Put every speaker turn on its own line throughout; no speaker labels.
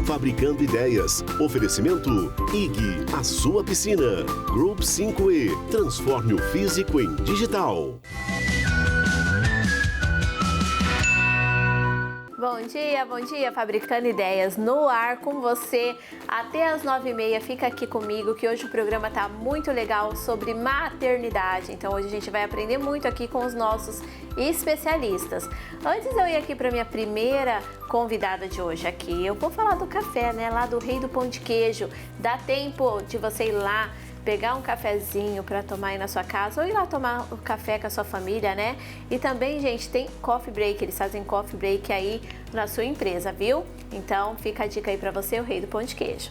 Fabricando Ideias. Oferecimento IG, a sua piscina. Group 5E, transforme o físico em digital.
Bom dia, Fabricando Ideias no ar com você até as 9h30. Fica aqui comigo que hoje o programa tá muito legal sobre maternidade. Então hoje a gente vai aprender muito aqui com os nossos especialistas. Antes eu ir aqui para minha primeira convidada de hoje aqui, eu vou falar do café, né? Lá do Rei do Pão de Queijo. Dá tempo de você ir lá pegar um cafezinho para tomar aí na sua casa ou ir lá tomar o café com a sua família, né? E também, gente, tem coffee break, eles fazem coffee break aí na sua empresa, viu? Então, fica a dica aí para você, o Rei do Pão de Queijo.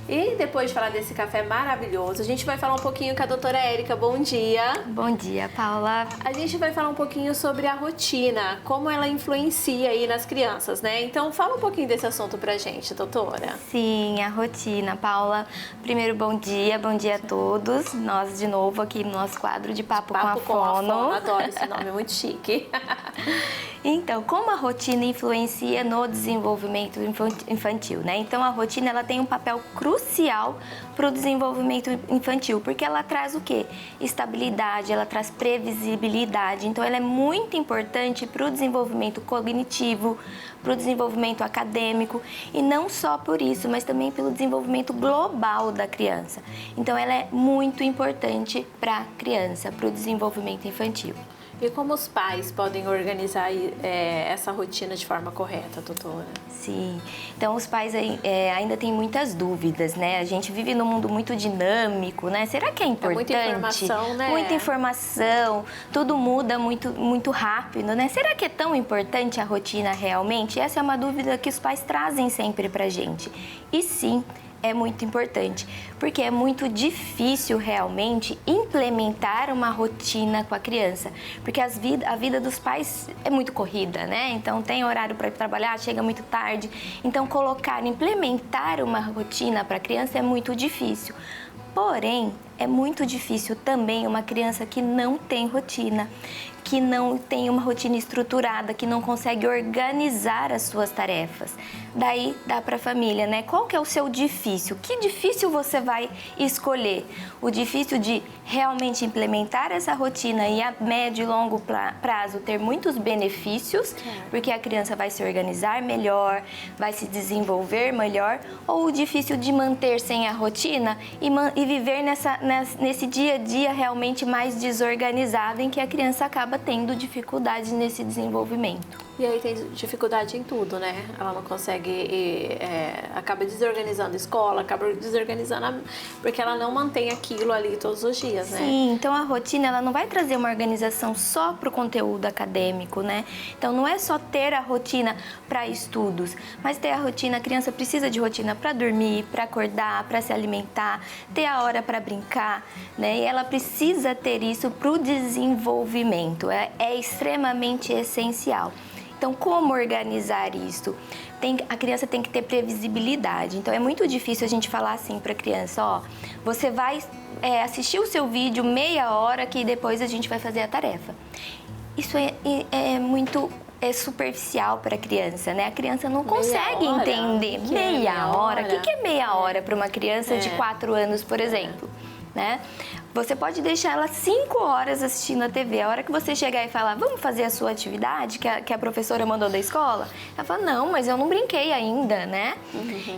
E depois de falar desse café maravilhoso, a gente vai falar um pouquinho com a doutora Érica. Bom dia!
Bom dia, Paula!
A gente vai falar um pouquinho sobre a rotina, como ela influencia aí nas crianças, né? Então, fala um pouquinho desse assunto pra gente, doutora.
Sim, a rotina, Paula. Primeiro, bom dia a todos. Nós, de novo, aqui no nosso quadro de Papo com a Fono.
Adoro esse nome, é muito chique.
Então, como a rotina influencia no desenvolvimento infantil, né? Então, a rotina, ela tem um papel crucial para o desenvolvimento infantil, porque ela traz o quê? Estabilidade, ela traz previsibilidade. Então, ela é muito importante para o desenvolvimento cognitivo, para o desenvolvimento acadêmico e não só por isso, mas também pelo desenvolvimento global da criança. Então, ela é muito importante para a criança, para o desenvolvimento infantil.
E como os pais podem organizar essa rotina de forma correta, doutora?
Sim, então os pais ainda têm muitas dúvidas, né? A gente vive num mundo muito dinâmico, né? Será que é importante?
É muita informação, né?
Muita informação, tudo muda muito rápido, né? Será que é tão importante a rotina realmente? Essa é uma dúvida que os pais trazem sempre pra gente. E sim, é muito importante, porque é muito difícil realmente implementar uma rotina com a criança, porque a vida dos pais é muito corrida, né? Então tem horário para ir trabalhar, chega muito tarde, então implementar uma rotina para a criança é muito difícil. Porém, é muito difícil também uma criança que não tem rotina, que não tem uma rotina estruturada, que não consegue organizar as suas tarefas. Daí dá para a família, né? Qual que é o seu difícil? Que difícil você vai escolher? O difícil de realmente implementar essa rotina e a médio e longo prazo ter muitos benefícios, porque a criança vai se organizar melhor, vai se desenvolver melhor, ou o difícil de manter sem a rotina e viver nesse dia a dia realmente mais desorganizado, em que a criança acaba tendo dificuldades nesse desenvolvimento.
E aí tem dificuldade em tudo, né? Ela não consegue, acaba desorganizando a escola, acaba desorganizando, porque ela não mantém aquilo ali todos os dias, né?
Sim, então a rotina, ela não vai trazer uma organização só para o conteúdo acadêmico, né? Então não é só ter a rotina para estudos, mas ter a rotina, a criança precisa de rotina para dormir, para acordar, para se alimentar, ter a hora para brincar, né? E ela precisa ter isso para o desenvolvimento, é extremamente essencial. Então, como organizar isso? A criança tem que ter previsibilidade. Então, é muito difícil a gente falar assim para a criança, ó, você vai assistir o seu vídeo meia hora que depois a gente vai fazer a tarefa. Isso é muito superficial para a criança, né? A criança não consegue entender. Meia hora? O que é meia hora para uma criança de 4 anos, por exemplo? Né? Você pode deixar ela 5 horas assistindo a TV. A hora que você chegar e falar, vamos fazer a sua atividade que a professora mandou da escola, ela fala, não, mas eu não brinquei ainda, né?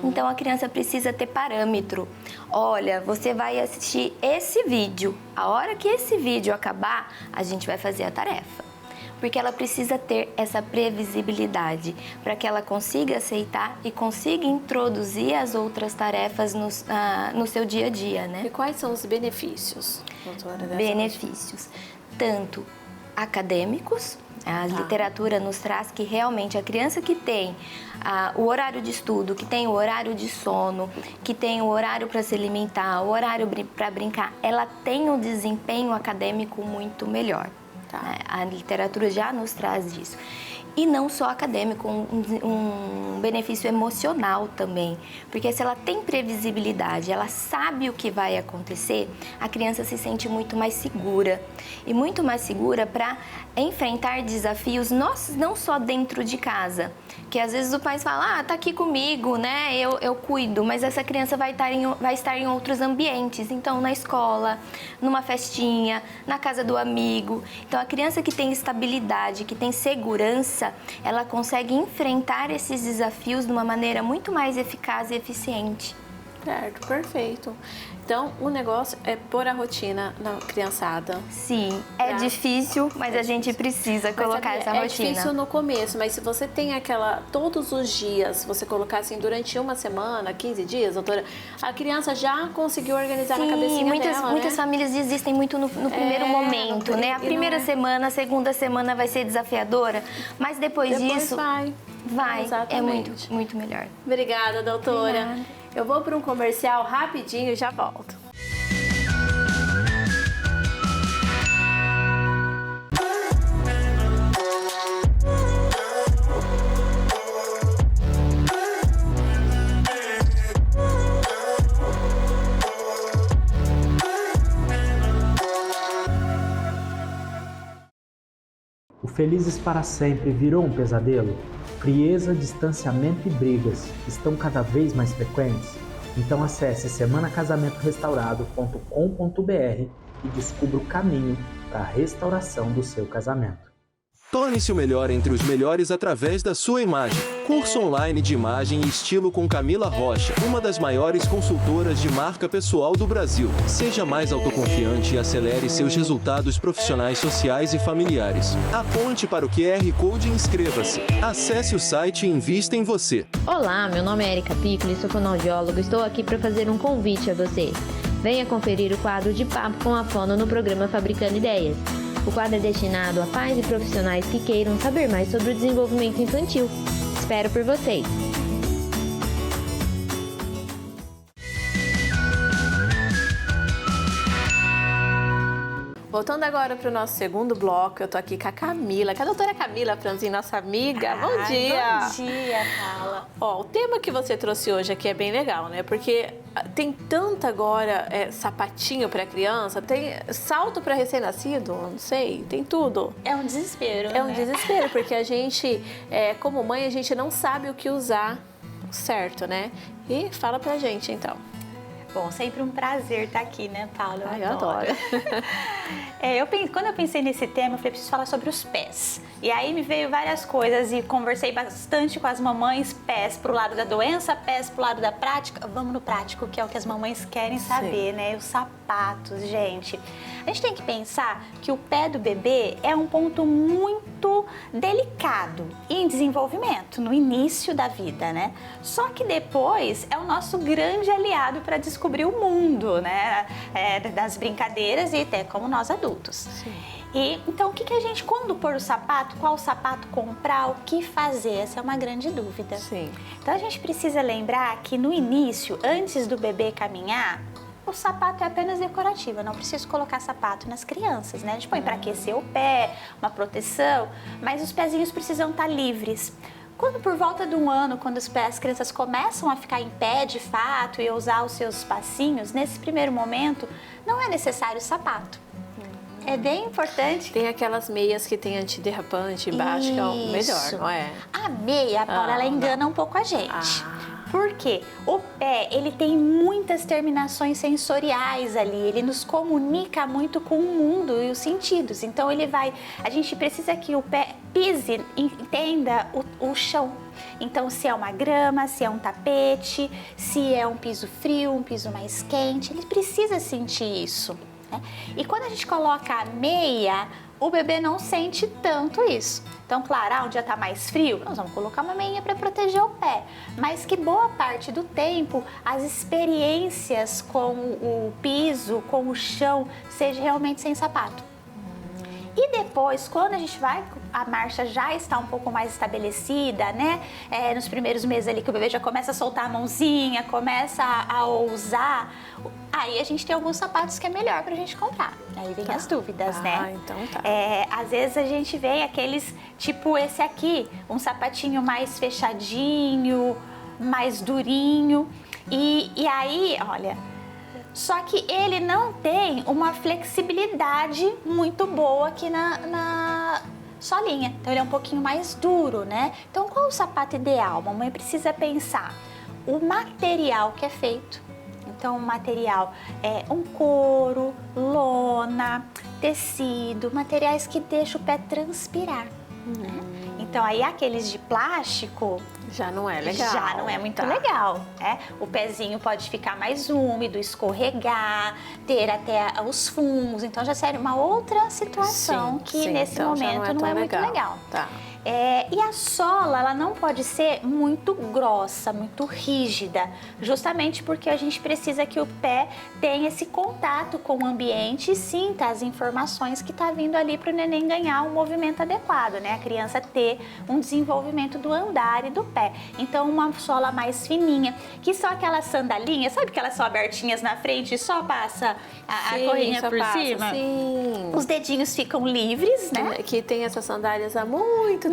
Então a criança precisa ter parâmetro. Olha, você vai assistir esse vídeo. A hora que esse vídeo acabar, a gente vai fazer a tarefa. Porque ela precisa ter essa previsibilidade para que ela consiga aceitar e consiga introduzir as outras tarefas no seu dia a dia, né?
E quais são os benefícios, doutora?
Benefícios, tanto acadêmicos, a literatura nos traz que realmente a criança que tem o horário de estudo, que tem o horário de sono, que tem o horário para se alimentar, o horário para brincar, ela tem um desempenho acadêmico muito melhor. A literatura já nos traz isso. E não só acadêmico, um benefício emocional também. Porque se ela tem previsibilidade, ela sabe o que vai acontecer, a criança se sente muito mais segura. E muito mais segura para enfrentar desafios não só dentro de casa, Porque às vezes o pai fala, tá aqui comigo, né? Eu cuido, mas essa criança vai estar em outros ambientes. Então, na escola, numa festinha, na casa do amigo. Então, a criança que tem estabilidade, que tem segurança, ela consegue enfrentar esses desafios de uma maneira muito mais eficaz e eficiente.
Certo, perfeito. Então, o negócio é pôr a rotina na criançada.
Sim, é difícil, mas a gente precisa colocar essa rotina.
É difícil no começo, mas se você tem aquela, todos os dias, você colocar assim, durante uma semana, 15 dias, doutora, a criança já conseguiu organizar na cabecinha dela,
muitas famílias desistem muito no primeiro momento, né? A primeira semana, a segunda semana vai ser desafiadora, mas depois disso... Vai,
exatamente.
É muito melhor.
Obrigada, doutora.
Obrigada.
Eu vou para um comercial rapidinho e já volto.
O Felizes para Sempre virou um pesadelo? Frieza, distanciamento e brigas estão cada vez mais frequentes? Então acesse semanacasamentorestaurado.com.br e descubra o caminho para a restauração do seu casamento.
Torne-se o melhor entre os melhores através da sua imagem. Curso online de imagem e estilo com Camila Rocha, uma das maiores consultoras de marca pessoal do Brasil. Seja mais autoconfiante e acelere seus resultados profissionais, sociais e familiares. Aponte para o QR Code e inscreva-se. Acesse o site e invista em você.
Olá, meu nome é Erika Piccoli, sou fonoaudióloga. Estou aqui para fazer um convite a você. Venha conferir o quadro de Papo com a Fono no programa Fabricando Ideias. O quadro é destinado a pais e profissionais que queiram saber mais sobre o desenvolvimento infantil. Espero por vocês!
Voltando agora para o nosso segundo bloco, eu tô aqui com a Camila, com a doutora Camila Franzin, nossa amiga. Bom dia!
Bom dia, Paula.
Ó, o tema que você trouxe hoje aqui é bem legal, né? Porque tem tanto agora sapatinho para criança, tem salto para recém-nascido, não sei, tem tudo.
É um desespero,
É um desespero, porque a gente, como mãe, a gente não sabe o que usar certo, né? E fala pra gente, então.
Bom, sempre um prazer estar aqui, né, Paula?
Eu adoro.
Quando eu pensei nesse tema, eu falei, preciso falar sobre os pés. E aí me veio várias coisas e conversei bastante com as mamães, pés pro lado da doença, pés pro lado da prática. Vamos no prático, que é o que as mamães querem saber, né? Os sapatos, gente. A gente tem que pensar que o pé do bebê é um ponto muito delicado em desenvolvimento, no início da vida, né? Só que depois é o nosso grande aliado para descobrir o mundo, né? Das brincadeiras e até como nós adultos.
Sim.
E então, o que a gente, quando pôr o sapato, qual sapato comprar, o que fazer? Essa é uma grande dúvida.
Sim.
Então, a gente precisa lembrar que no início, antes do bebê caminhar, o sapato é apenas decorativo. Eu não preciso colocar sapato nas crianças, né? A gente põe para aquecer o pé, uma proteção, mas os pezinhos precisam estar livres. Quando por volta de um ano, quando as crianças começam a ficar em pé de fato e usar os seus passinhos, nesse primeiro momento, não é necessário sapato. É bem importante.
Tem aquelas meias que tem antiderrapante embaixo, que é o melhor, não é?
A meia, Paula, ela engana um pouco a gente. Por quê? O pé, ele tem muitas terminações sensoriais ali, ele nos comunica muito com o mundo e os sentidos. Então, a gente precisa que o pé pise, entenda o chão. Então, se é uma grama, se é um tapete, se é um piso frio, um piso mais quente, ele precisa sentir isso. E quando a gente coloca a meia, o bebê não sente tanto isso. Então, claro, um dia tá mais frio, nós vamos colocar uma meia para proteger o pé. Mas que boa parte do tempo, as experiências com o piso, com o chão, seja realmente sem sapato. E depois, quando a marcha já está um pouco mais estabelecida, né? Nos primeiros meses ali que o bebê já começa a soltar a mãozinha, começa a ousar, aí a gente tem alguns sapatos que é melhor pra gente comprar. Aí vem as dúvidas, né?
Então tá.
Às vezes a gente vê aqueles, tipo esse aqui, um sapatinho mais fechadinho, mais durinho. E aí, olha... Só que ele não tem uma flexibilidade muito boa aqui solinha. Então ele é um pouquinho mais duro, né? Então qual o sapato ideal? A mamãe precisa pensar o material que é feito. Então o material é um couro, lona, tecido, materiais que deixam o pé transpirar. Né? Então aí aqueles de plástico
já não é legal.
Já não é muito legal, né? O pezinho pode ficar mais úmido, escorregar, ter até os fungos. Então já seria uma outra situação que nesse
então
momento não é muito legal.
Tá.
E a sola, ela não pode ser muito grossa, muito rígida, justamente porque a gente precisa que o pé tenha esse contato com o ambiente e sinta as informações que tá vindo ali para o neném ganhar um movimento adequado, né? A criança ter um desenvolvimento do andar e do pé. Então, uma sola mais fininha, que só aquelas sandalinhas, sabe que elas são abertinhas na frente e só passa a corrinha por cima?
Sim.
Os dedinhos ficam livres, né?
Que tem essas sandálias há muito tempo.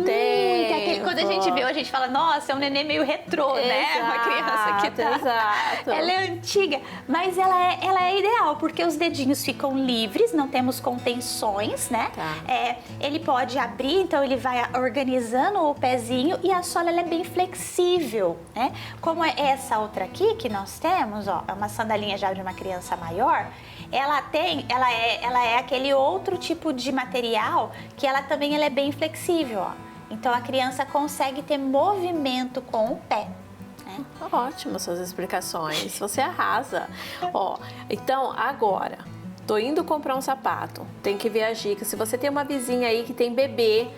Quando a gente vê, a gente fala, nossa, é um neném meio retrô, né? Uma criança que tá...
Exato.
Ela é antiga, mas ela é ideal, porque os dedinhos ficam livres, não temos contenções, né?
Tá.
Ele pode abrir, então ele vai organizando o pezinho e a sola ela é bem flexível, né? Como é essa outra aqui que nós temos, ó, é uma sandalinha já de uma criança maior, ela é aquele outro tipo de material que ela é bem flexível, ó. Então a criança consegue ter movimento com o pé. Né?
Ótimo suas explicações, você arrasa. Ó, então agora, tô indo comprar um sapato, tem que ver as dicas. Se você tem uma vizinha aí que tem bebê,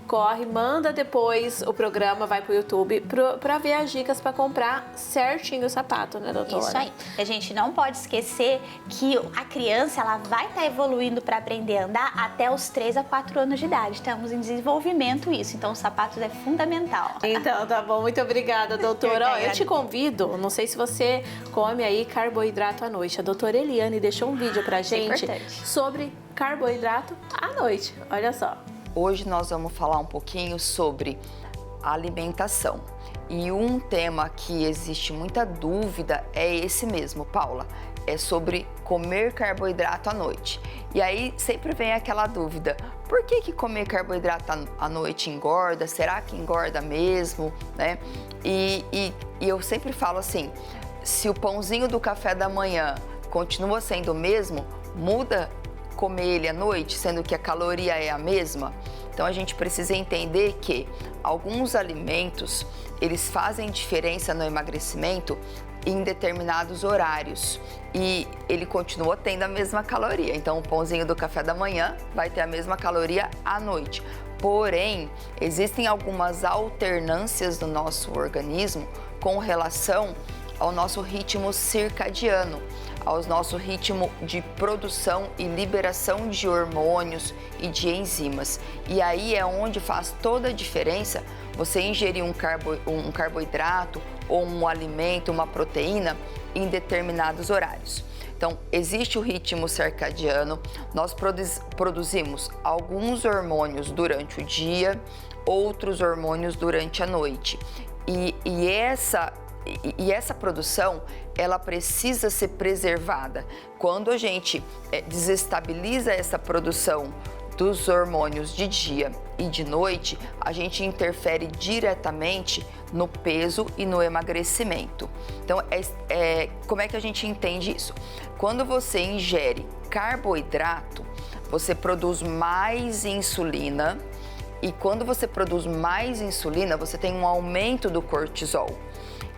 corre, manda depois o programa, vai pro YouTube pra ver as dicas pra comprar certinho o sapato, né, doutora?
Isso aí. A gente não pode esquecer que a criança, ela vai estar evoluindo para aprender a andar até os 3 a 4 anos de idade. Estamos em desenvolvimento isso, então os sapatos é fundamental.
Então, tá bom. Muito obrigada, doutora. Eu te convido, não sei se você come aí carboidrato à noite. A doutora Eliane deixou um vídeo pra gente sobre carboidrato à noite. Olha só.
Hoje nós vamos falar um pouquinho sobre alimentação. E um tema que existe muita dúvida é esse mesmo, Paula. É sobre comer carboidrato à noite. E aí sempre vem aquela dúvida, por que comer carboidrato à noite engorda? Será que engorda mesmo? Né? E eu sempre falo assim, se o pãozinho do café da manhã continua sendo o mesmo, muda comer ele à noite, sendo que a caloria é a mesma? Então a gente precisa entender que alguns alimentos, eles fazem diferença no emagrecimento em determinados horários e ele continua tendo a mesma caloria. Então o pãozinho do café da manhã vai ter a mesma caloria à noite. Porém, existem algumas alternâncias no nosso organismo com relação ao nosso ritmo circadiano, ao nosso ritmo de produção e liberação de hormônios e de enzimas. E aí é onde faz toda a diferença você ingerir um carboidrato ou um alimento, uma proteína em determinados horários. Então, existe o ritmo circadiano, nós produzimos alguns hormônios durante o dia, outros hormônios durante a noite. E essa produção, ela precisa ser preservada. Quando a gente desestabiliza essa produção dos hormônios de dia e de noite, a gente interfere diretamente no peso e no emagrecimento. Então, como é que a gente entende isso? Quando você ingere carboidrato, você produz mais insulina e quando você produz mais insulina, você tem um aumento do cortisol.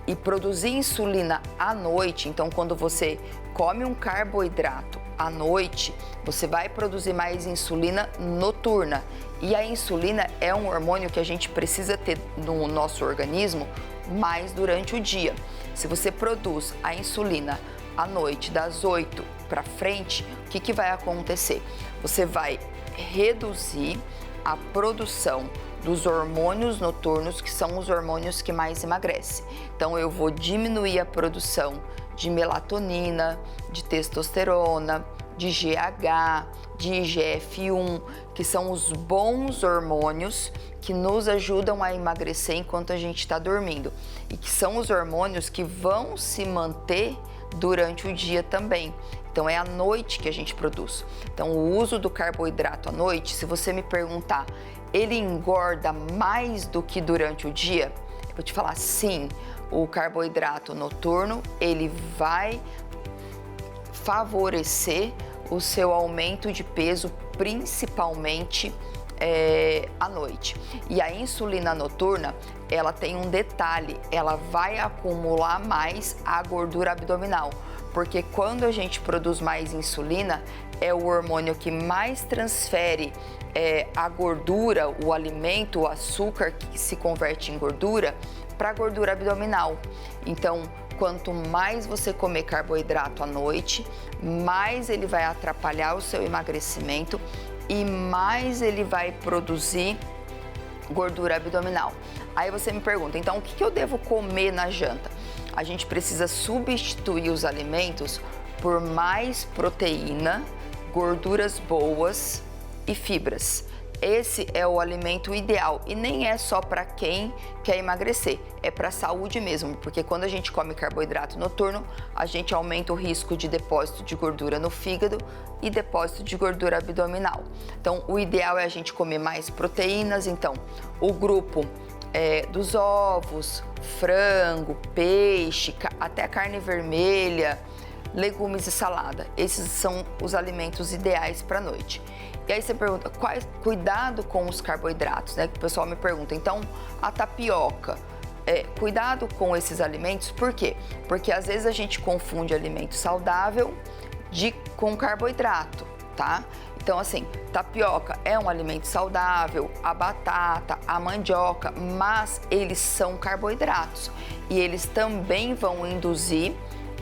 E produzir insulina à noite, então quando você come um carboidrato à noite, você vai produzir mais insulina noturna. E a insulina é um hormônio que a gente precisa ter no nosso organismo mais durante o dia. Se você produz a insulina à noite, das 8 para frente, o que vai acontecer? Você vai reduzir a produção dos hormônios noturnos, que são os hormônios que mais emagrecem. Então, eu vou diminuir a produção de melatonina, de testosterona, de GH, de IGF-1, que são os bons hormônios que nos ajudam a emagrecer enquanto a gente está dormindo. E que são os hormônios que vão se manter durante o dia também. Então, é à noite que a gente produz. Então, o uso do carboidrato à noite, se você me perguntar, ele engorda mais do que durante o dia? Eu vou te falar, sim, o carboidrato noturno, ele vai favorecer o seu aumento de peso, principalmente à noite. E a insulina noturna, ela tem um detalhe, ela vai acumular mais a gordura abdominal, porque quando a gente produz mais insulina, é o hormônio que mais transfere a gordura, o alimento, o açúcar que se converte em gordura, para a gordura abdominal. Então, quanto mais você comer carboidrato à noite, mais ele vai atrapalhar o seu emagrecimento e mais ele vai produzir gordura abdominal. Aí você me pergunta, então o que eu devo comer na janta? A gente precisa substituir os alimentos por mais proteína, gorduras boas e fibras. Esse é o alimento ideal e nem é só para quem quer emagrecer, é para a saúde mesmo, porque quando a gente come carboidrato noturno, a gente aumenta o risco de depósito de gordura no fígado e depósito de gordura abdominal. Então, o ideal é a gente comer mais proteínas, então, o grupo dos ovos, frango, peixe, até carne vermelha, legumes e salada. Esses são os alimentos ideais para a noite. E aí você pergunta, cuidado com os carboidratos, né? Que o pessoal me pergunta. Então, a tapioca, cuidado com esses alimentos, por quê? Porque às vezes a gente confunde alimento saudável com carboidrato, tá? Então, assim, tapioca é um alimento saudável, a batata, a mandioca, mas eles são carboidratos e eles também vão induzir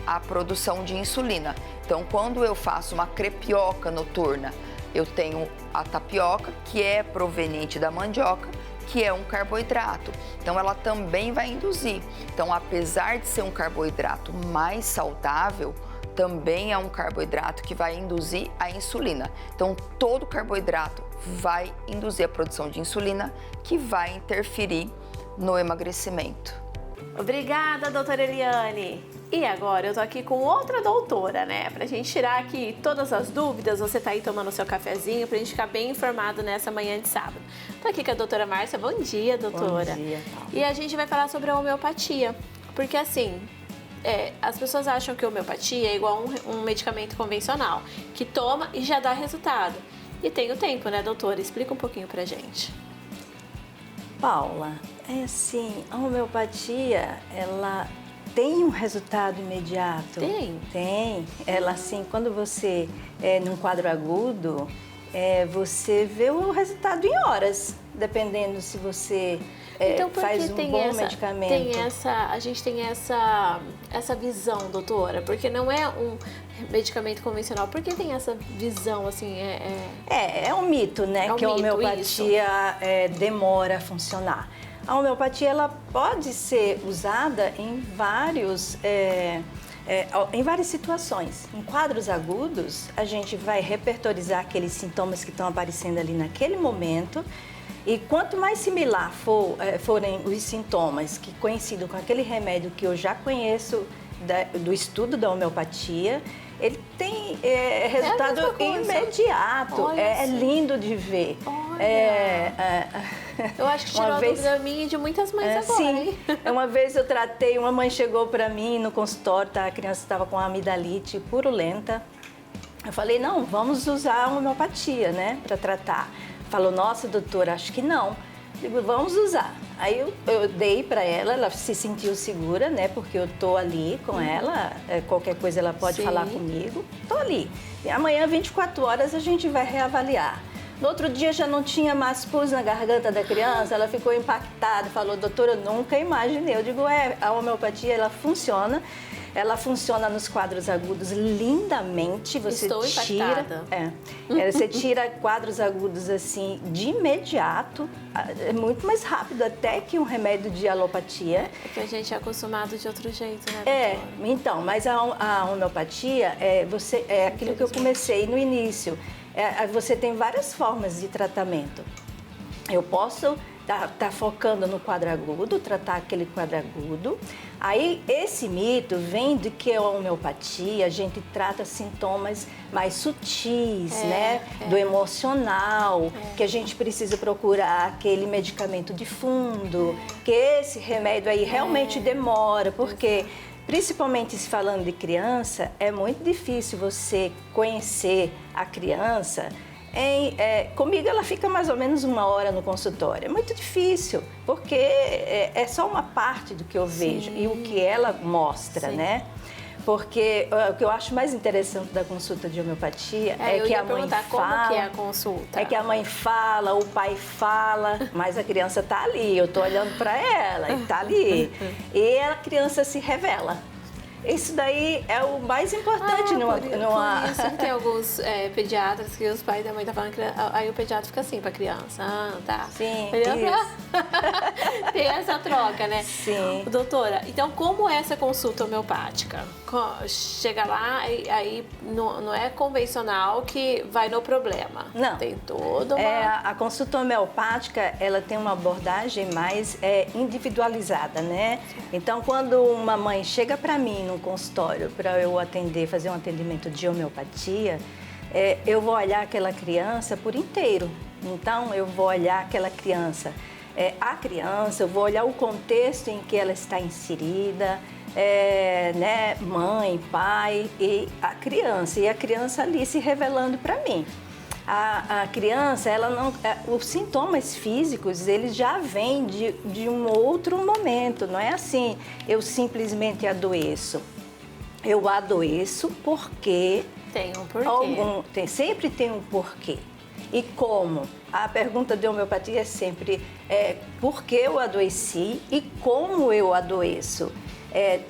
a produção de insulina. Então, quando eu faço uma crepioca noturna, eu tenho a tapioca, que é proveniente da mandioca, que é um carboidrato. Então, ela também vai induzir. Então, apesar de ser um carboidrato mais saudável, também é um carboidrato que vai induzir a insulina. Então, todo carboidrato vai induzir a produção de insulina, que vai interferir no emagrecimento.
Obrigada, doutora Eliane! E agora eu tô aqui com outra doutora, né? Pra gente tirar aqui todas as dúvidas, você tá aí tomando seu cafezinho, pra gente ficar bem informado nessa manhã de sábado. Tô aqui com a doutora Márcia. Bom dia, doutora.
Bom dia.
E a gente vai falar sobre a homeopatia, porque assim, as pessoas acham que a homeopatia é igual um medicamento convencional, que toma e já dá resultado. E tem o tempo, né, doutora? Explica um pouquinho pra gente.
Paula, é assim, a homeopatia, ela tem um resultado imediato? Tem. Ela, assim, quando você num quadro agudo, você vê o resultado em horas, dependendo se você
então,
faz um bom medicamento.
A gente tem essa visão, doutora, porque não é um medicamento convencional. Por que tem essa visão, assim?
É um mito, né? Que a homeopatia demora a funcionar. A homeopatia, ela pode ser usada em várias situações. Em quadros agudos, a gente vai repertorizar aqueles sintomas que estão aparecendo ali naquele momento. E quanto mais similar forem os sintomas que coincidam com aquele remédio que eu já conheço do estudo da homeopatia, ele tem resultado imediato. É lindo de ver.
Eu acho que tirou a dúvida minha e de muitas mães agora.
Sim. Uma vez eu tratei, uma mãe chegou para mim no consultório, a criança estava com amidalite purulenta. Eu falei, não, vamos usar a homeopatia, né, para tratar. Falou, nossa, doutora, acho que não. Digo, vamos usar. Aí eu dei para ela se sentiu segura, né? Porque eu tô ali com ela, qualquer coisa ela pode falar comigo. Tô ali. E amanhã, 24 horas, a gente vai reavaliar. No outro dia já não tinha mais pus na garganta da criança, ela ficou impactada, falou, doutora, eu nunca imaginei. Eu digo, a homeopatia, ela funciona nos quadros agudos lindamente. Você você tira quadros agudos assim de imediato, é muito mais rápido até que um remédio de alopatia.
É que a gente é acostumado de outro jeito, né?
Então, mas a homeopatia é aquilo que eu comecei no início. Você tem várias formas de tratamento. Eu posso tá focando no quadro agudo, tratar aquele quadro agudo. Aí esse mito vem de que a homeopatia a gente trata sintomas mais sutis, né? Do emocional, que a gente precisa procurar aquele medicamento de fundo, que esse remédio aí realmente demora, porque principalmente se falando de criança, é muito difícil você conhecer a criança. Comigo ela fica mais ou menos 1 hora no consultório. É muito difícil, porque é só uma parte do que eu vejo e o que ela mostra, né? Porque o que eu acho mais interessante da consulta de homeopatia é que a mãe fala...
Como que é a consulta?
É que a mãe fala, o pai fala, mas a criança tá ali, eu tô olhando para ela e tá ali. E a criança se revela. Isso daí é o mais importante
Por isso tem alguns pediatras que os pais da mãe estão falando que aí o pediatra fica assim para a criança. Tá.
Sim,
tem essa troca, né?
Sim.
Doutora, então como é essa consulta homeopática? Chega lá, aí não é convencional que vai no problema.
Não.
Tem toda uma...
A consulta homeopática, ela tem uma abordagem mais individualizada, né? Então, quando uma mãe chega para mim no consultório para eu fazer um atendimento de homeopatia, eu vou olhar aquela criança por inteiro. Então, eu vou olhar aquela criança, eu vou olhar o contexto em que ela está inserida, né, mãe, pai e a criança ali se revelando para mim. A criança, ela não, os sintomas físicos, eles já vêm de um outro momento, não é assim, eu simplesmente adoeço. Eu adoeço porque...
Tem um porquê.
Sempre tem um porquê. E como? A pergunta de homeopatia é sempre por que eu adoeci e como eu adoeço.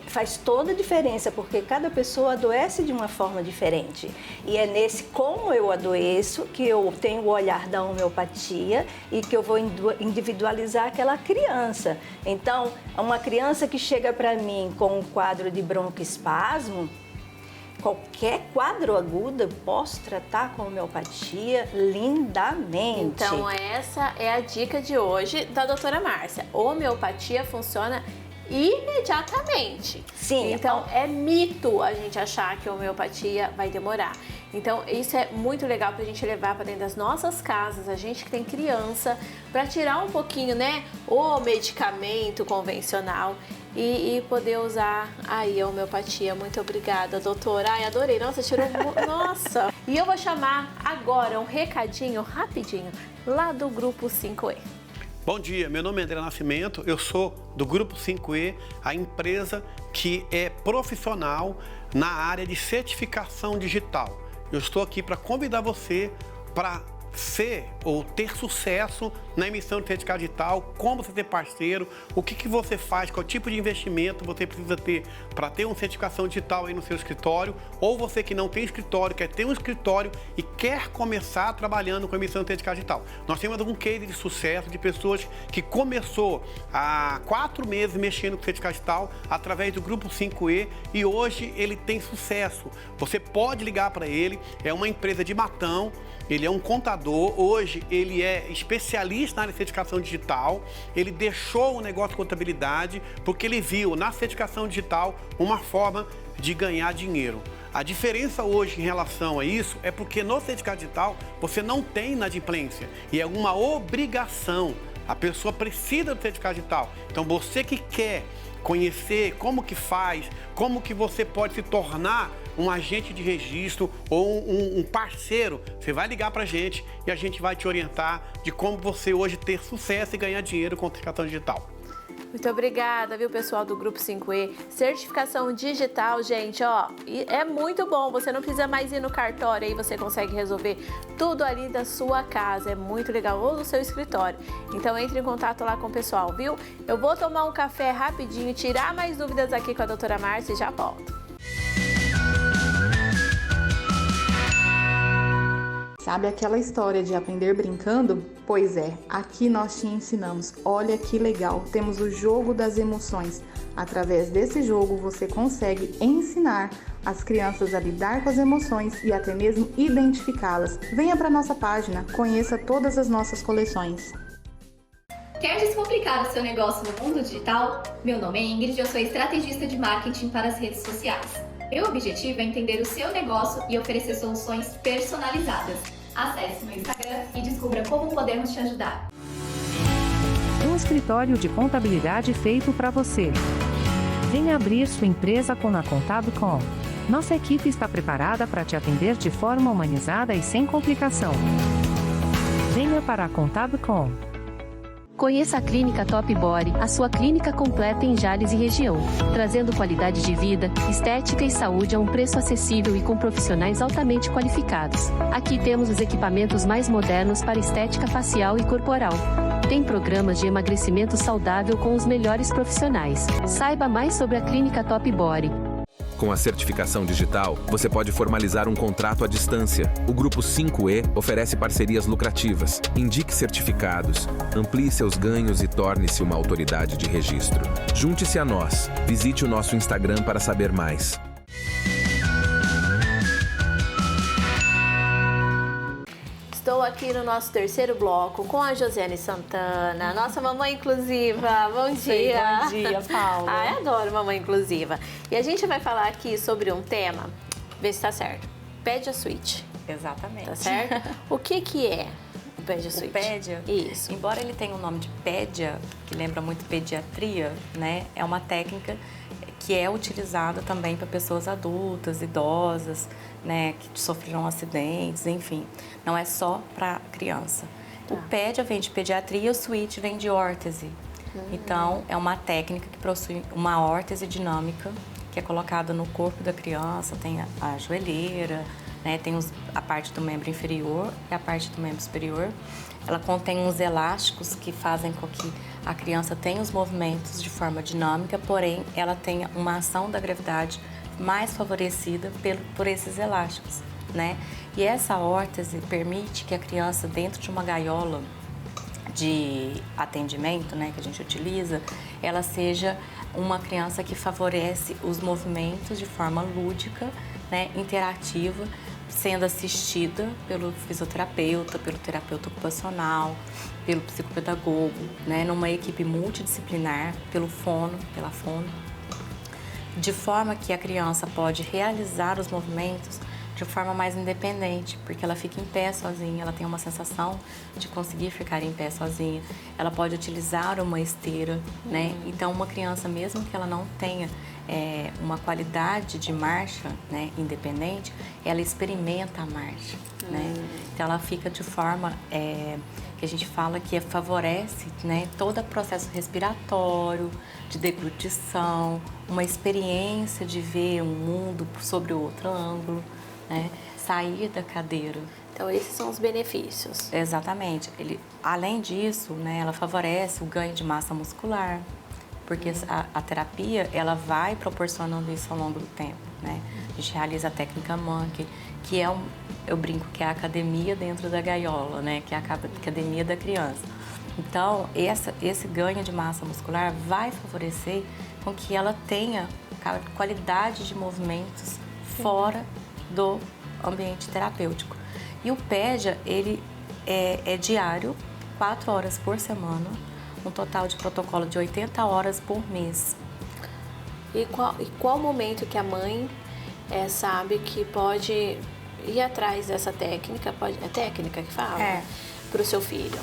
Faz toda a diferença, porque cada pessoa adoece de uma forma diferente. E é nesse como eu adoeço que eu tenho o olhar da homeopatia e que eu vou individualizar aquela criança. Então, uma criança que chega para mim com um quadro de broncoespasmo, qualquer quadro agudo eu posso tratar com homeopatia lindamente.
Então, essa é a dica de hoje da doutora Márcia. Homeopatia funciona imediatamente.
Sim.
Então é mito a gente achar que a homeopatia vai demorar. Então isso é muito legal pra gente levar para dentro das nossas casas, a gente que tem criança, para tirar um pouquinho, né, o medicamento convencional e poder usar aí a homeopatia. Muito obrigada, doutora. Ai, adorei. Nossa, tirou... Nossa! E eu vou chamar agora um recadinho rapidinho lá do Grupo 5E.
Bom dia, meu nome é André Nascimento, eu sou do Grupo 5E, a empresa que é profissional na área de certificação digital. Eu estou aqui para convidar você para ser ou ter sucesso na emissão de certificado digital, como você ter parceiro, o que você faz, qual tipo de investimento você precisa ter para ter uma certificação digital aí no seu escritório, ou você que não tem escritório, quer ter um escritório e quer começar trabalhando com emissão de certificado digital. Nós temos um case de sucesso de pessoas que começou há 4 meses mexendo com certificado digital através do Grupo 5E e hoje ele tem sucesso. Você pode ligar para ele, é uma empresa de Matão, ele é um contador, hoje ele é especialista na área de certificação digital, ele deixou o negócio de contabilidade porque ele viu na certificação digital uma forma de ganhar dinheiro. A diferença hoje em relação a isso é porque no certificado digital você não tem inadimplência e é uma obrigação, a pessoa precisa do certificado digital. Então você que quer conhecer como que faz, como que você pode se tornar um agente de registro ou um parceiro, você vai ligar para a gente e a gente vai te orientar de como você hoje ter sucesso e ganhar dinheiro com certificação digital.
Muito obrigada, viu, pessoal do Grupo 5E. Certificação digital, gente, ó, é muito bom. Você não precisa mais ir no cartório, aí você consegue resolver tudo ali da sua casa. É muito legal, ou do seu escritório. Então entre em contato lá com o pessoal, viu? Eu vou tomar um café rapidinho, tirar mais dúvidas aqui com a doutora Márcia e já volto.
Sabe aquela história de aprender brincando? Pois é, aqui nós te ensinamos. Olha que legal, temos o jogo das emoções. Através desse jogo você consegue ensinar as crianças a lidar com as emoções e até mesmo identificá-las. Venha para nossa página, conheça todas as nossas coleções.
Quer descomplicar o seu negócio no mundo digital? Meu nome é Ingrid e eu sou estrategista de marketing para as redes sociais. Meu objetivo é entender o seu negócio e oferecer soluções personalizadas. Acesse meu Instagram e descubra como podemos te ajudar.
Um escritório de contabilidade feito para você. Venha abrir sua empresa com a Contab.com. Nossa equipe está preparada para te atender de forma humanizada e sem complicação. Venha para a Contab.com.
Conheça a Clínica Top Body, a sua clínica completa em Jales e região, trazendo qualidade de vida, estética e saúde a um preço acessível e com profissionais altamente qualificados. Aqui temos os equipamentos mais modernos para estética facial e corporal. Tem programas de emagrecimento saudável com os melhores profissionais. Saiba mais sobre a Clínica Top Body.
Com a certificação digital, você pode formalizar um contrato à distância. O Grupo 5E oferece parcerias lucrativas. Indique certificados, amplie seus ganhos e torne-se uma autoridade de registro. Junte-se a nós. Visite o nosso Instagram para saber mais.
Estou aqui no nosso terceiro bloco com a Josiane Santana, nossa mamãe inclusiva. Bom dia!
Bom dia, Paula.
Ai, adoro mamãe inclusiva. E a gente vai falar aqui sobre um tema, vê se tá certo, Pedia Suite.
Exatamente.
Tá certo? O que é o Pedia Suite?
O Pedia,
isso.
Embora ele tenha o nome de Pedia, que lembra muito pediatria, né? É uma técnica que é utilizada também para pessoas adultas, idosas, né, que sofreram acidentes, enfim. Não é só para criança. Tá. O Pedia vem de pediatria, o Suite vem de órtese. Então, é uma técnica que possui uma órtese dinâmica, que é colocada no corpo da criança, tem a joelheira, né, tem a parte do membro inferior e a parte do membro superior. Ela contém uns elásticos que fazem com que a criança tenha os movimentos de forma dinâmica, porém ela tenha uma ação da gravidade mais favorecida por esses elásticos, né? E essa órtese permite que a criança, dentro de uma gaiola de atendimento, né, que a gente utiliza, ela seja uma criança que favorece os movimentos de forma lúdica, né, interativa, sendo assistida pelo fisioterapeuta, pelo terapeuta ocupacional, pelo psicopedagogo, né, numa equipe multidisciplinar, pela fono, de forma que a criança pode realizar os movimentos de forma mais independente, porque ela fica em pé sozinha, ela tem uma sensação de conseguir ficar em pé sozinha, ela pode utilizar uma esteira, né? Então, uma criança, mesmo que ela não tenha uma qualidade de marcha, né, independente, ela experimenta a marcha, né? Então, ela fica de forma que a gente fala que favorece, né, todo o processo respiratório, de deglutição, uma experiência de ver um mundo sobre outro ângulo, né? Sair da cadeira.
Então, esses são os benefícios.
Exatamente. Além disso, né, ela favorece o ganho de massa muscular, porque a terapia, ela vai proporcionando isso ao longo do tempo, né? A gente realiza a técnica Monkey, que eu brinco que é a academia dentro da gaiola, né? Que é a academia da criança. Então, esse ganho de massa muscular vai favorecer com que ela tenha qualidade de movimentos fora do ambiente terapêutico. E o Pedia, ele é diário, 4 horas por semana, um total de protocolo de 80 horas por mês.
E qual momento que a mãe sabe que pode ir atrás dessa técnica, é técnica que fala? Para o seu filho?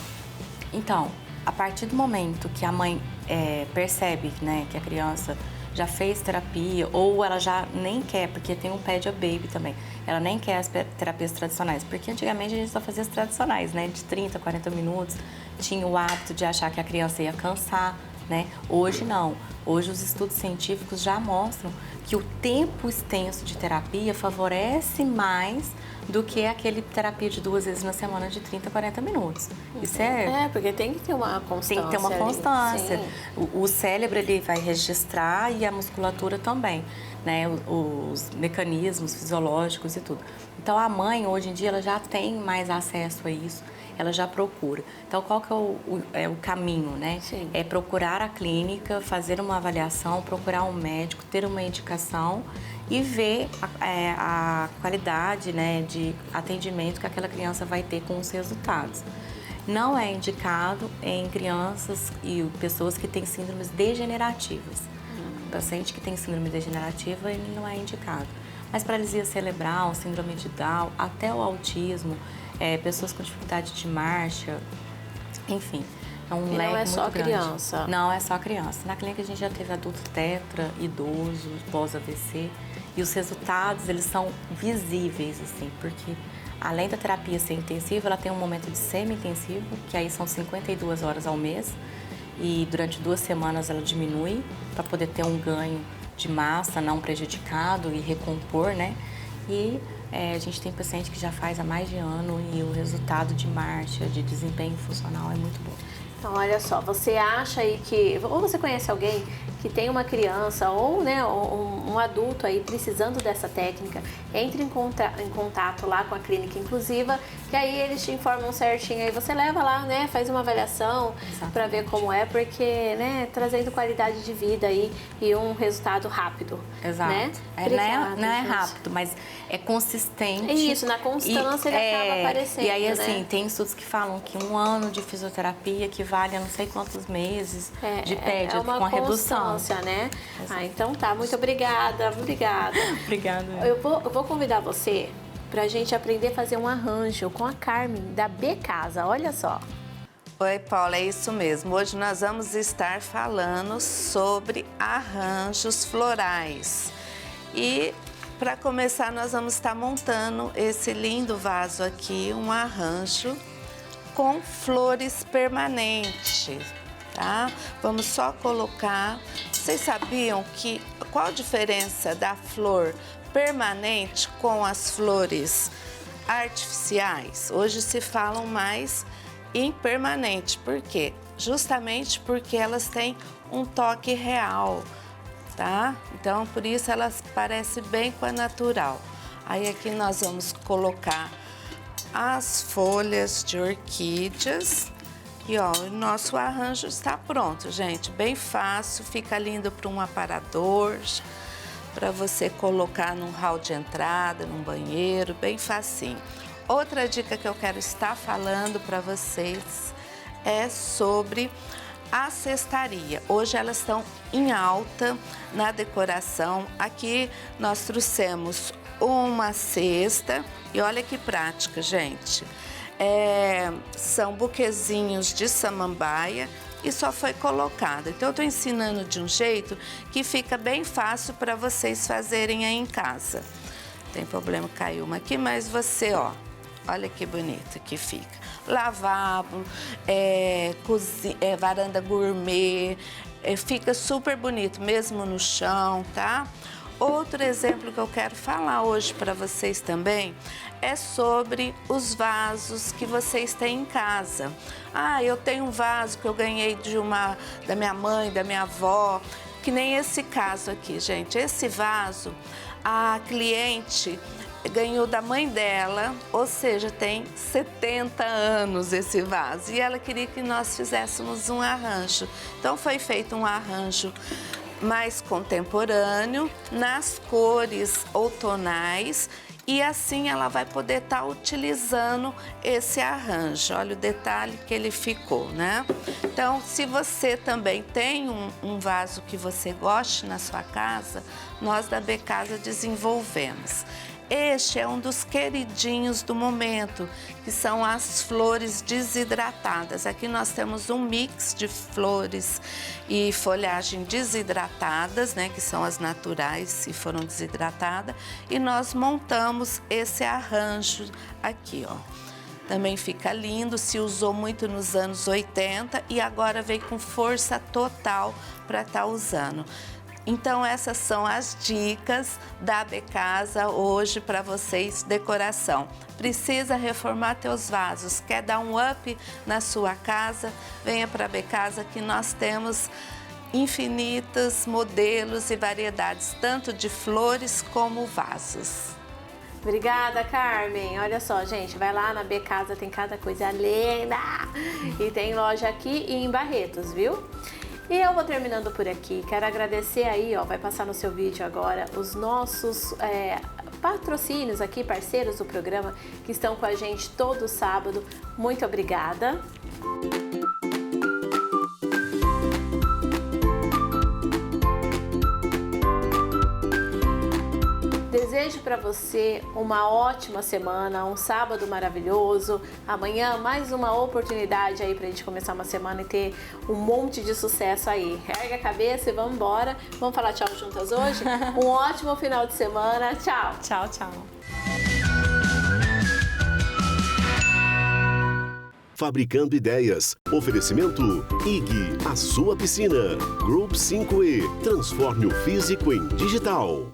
Então, a partir do momento que a mãe percebe, né, que a criança já fez terapia, ou ela já nem quer, porque tem um Pedia Baby também, ela nem quer as terapias tradicionais, porque antigamente a gente só fazia as tradicionais, né, de 30, 40 minutos, tinha o hábito de achar que a criança ia cansar, né? Hoje não, hoje os estudos científicos já mostram que o tempo extenso de terapia favorece mais do que aquele terapia de 2 vezes na semana de 30, 40 minutos. Isso
porque tem que ter uma constância.
Tem que ter uma constância. O cérebro, ele vai registrar e a musculatura também, né? Os mecanismos fisiológicos e tudo. Então, a mãe, hoje em dia, ela já tem mais acesso a isso, ela já procura. Então, qual que é o caminho, né?
Sim.
É procurar a clínica, fazer uma avaliação, procurar um médico, ter uma indicação e ver a qualidade, né, de atendimento que aquela criança vai ter com os resultados. Não é indicado em crianças e pessoas que têm síndromes degenerativas. O paciente que tem síndrome degenerativa, ele não é indicado. Mas paralisia cerebral, síndrome de Down, até o autismo, pessoas com dificuldade de marcha, enfim. É um leque muito
só
grande.
Criança.
Não é só criança. Na clínica a gente já teve adulto tetra, idoso, pós-AVC. E os resultados, eles são visíveis, assim, porque além da terapia ser intensiva, ela tem um momento de semi-intensivo, que aí são 52 horas ao mês. E durante 2 semanas ela diminui para poder ter um ganho de massa não prejudicado e recompor, né? E a gente tem paciente que já faz há mais de ano e o resultado de marcha, de desempenho funcional é muito bom.
Então, olha só, você acha aí que, ou você conhece alguém que tem uma criança ou, né, um adulto aí precisando dessa técnica, entre em contato lá com a Clínica Inclusiva, que aí eles te informam certinho, aí você leva lá, né, faz uma avaliação para ver como é, porque, né, trazendo qualidade de vida aí e um resultado rápido.
Exato.
Né?
Não é rápido, mas é consistente.
É isso, na constância ele acaba aparecendo,
E aí, assim,
né?
tem estudos que falam que 1 ano de fisioterapia equivale a não sei quantos meses de PED, com a redução.
Né? Então tá, muito obrigada.
Obrigada.
Eu vou convidar você pra gente aprender a fazer um arranjo com a Carmen da B Casa, olha só.
Oi, Paula, é isso mesmo. Hoje nós vamos estar falando sobre arranjos florais. E para começar, nós vamos estar montando esse lindo vaso aqui, um arranjo com flores permanentes. Tá? Vamos só colocar. Vocês sabiam qual a diferença da flor permanente com as flores artificiais? Hoje se falam mais em permanente. Por quê? Justamente porque elas têm um toque real, tá? Então, por isso elas parecem bem com a natural. Aí aqui nós vamos colocar as folhas de orquídeas. E ó, o nosso arranjo está pronto, gente. Bem fácil, fica lindo para um aparador, para você colocar num hall de entrada, num banheiro, bem facinho. Outra dica que eu quero estar falando para vocês é sobre a cestaria. Hoje elas estão em alta na decoração. Aqui nós trouxemos uma cesta e olha que prática, gente. São buquezinhos de samambaia e só foi colocado. Então eu estou ensinando de um jeito que fica bem fácil para vocês fazerem aí em casa. Não tem problema, caiu uma aqui, mas você, ó, olha que bonito que fica. Lavabo, varanda gourmet, fica super bonito mesmo no chão, tá? Outro exemplo que eu quero falar hoje para vocês também é sobre os vasos que vocês têm em casa. Ah, eu tenho um vaso que eu ganhei da minha mãe, da minha avó, que nem esse caso aqui, gente. Esse vaso, a cliente ganhou da mãe dela, ou seja, tem 70 anos esse vaso. E ela queria que nós fizéssemos um arranjo. Então foi feito um arranjo mais contemporâneo, nas cores outonais, e assim ela vai poder estar utilizando esse arranjo. Olha o detalhe que ele ficou, né? Então, se você também tem um vaso que você goste na sua casa, nós da B Casa desenvolvemos. Este é um dos queridinhos do momento, que são as flores desidratadas. Aqui nós temos um mix de flores e folhagem desidratadas, né, que são as naturais se foram desidratadas, e nós montamos esse arranjo aqui, ó. Também fica lindo, se usou muito nos anos 80 e agora veio com força total para estar usando. Então essas são as dicas da B Casa hoje para vocês, decoração. Precisa reformar teus vasos, quer dar um up na sua casa? Venha para a B Casa que nós temos infinitos modelos e variedades, tanto de flores como vasos.
Obrigada, Carmen. Olha só, gente, vai lá na B Casa, tem cada coisa linda. E tem loja aqui e em Barretos, viu? E eu vou terminando por aqui. Quero agradecer aí, ó, vai passar no seu vídeo agora, os nossos patrocínios aqui, parceiros do programa, que estão com a gente todo sábado. Muito obrigada. Desejo para você uma ótima semana, um sábado maravilhoso. Amanhã mais uma oportunidade aí para a gente começar uma semana e ter um monte de sucesso aí. Ergue a cabeça e vamos embora. Vamos falar tchau juntas hoje? Um ótimo final de semana. Tchau.
Tchau, tchau.
Fabricando Ideias. Oferecimento IG, a sua piscina. Group 5E. Transforme o físico em digital.